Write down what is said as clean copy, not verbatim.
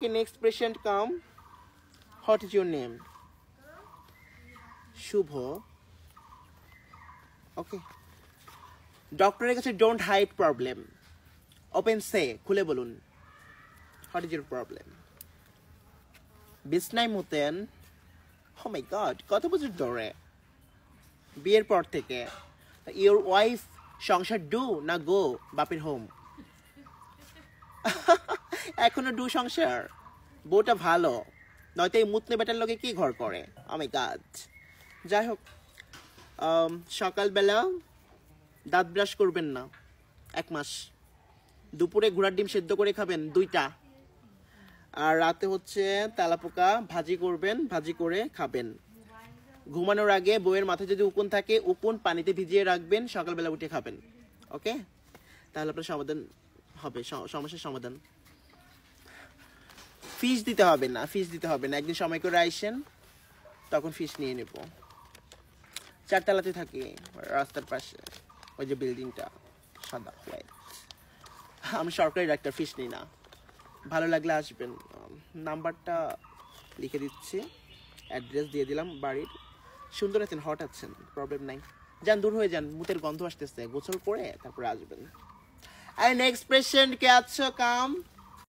Okay, next patient come. What is your name? Shubho. Okay. ডক্টরের কাছে don't hide problem, open সে, খুলে বলুন what is your problem. বিছনায় মুতেন, ও মাই god, কত বছর ধরে? বিয়ের পর থেকে। ইউর ওয়াইফ সংসার ডু না গো বাপের হোম? এখনো ডু সংসার, বউটা ভালো, নয়তো এই মুতনে বেটার লোকে কি ঘর করে? ও মাই গড। যাই হোক, সকালবেলা দাঁত ব্রাশ করবেন না 1 মাস। দুপুরে ঘোড়ার ডিম সেদ্ধ করে খাবেন 2টা। আর রাতে হচ্ছে তেলাপোকা ভাজি করবেন, ভাজি করে খাবেন। ঘুমানোর আগে বউয়ের মাথায় যদি উকুন থাকে, উকুন পানিতে ভিজিয়ে রাখবেন, সকালবেলা উঠে খাবেন। ওকে, তাহলে আপনার সমাধান হবে, সমস্যার সমাধান। ফিস দিতে হবে না, ফিস দিতে হবে না, একদিন সময় করে আইসেন, তখন ফিস নিয়ে নেব। 4 তলাতে থাকি, রাস্তার পাশে, ওই যে বিল্ডিংটা সাদা হোয়াইট। আমি সরকারি ডাক্তার, ফিস নিই না। ভালো লাগলে আসবেন। নাম্বারটা লিখে দিচ্ছি, অ্যাড্রেস দিয়ে দিলাম বাড়ির। সুন্দর আছেন, হট আছেন, প্রবলেম নাই। যান, দূর হয়ে যান, মুতের গন্ধ আসতেছে, গোসল করে তারপরে আসবেন। আর নেক্সট পেশেন্ট কে আছো, কাম।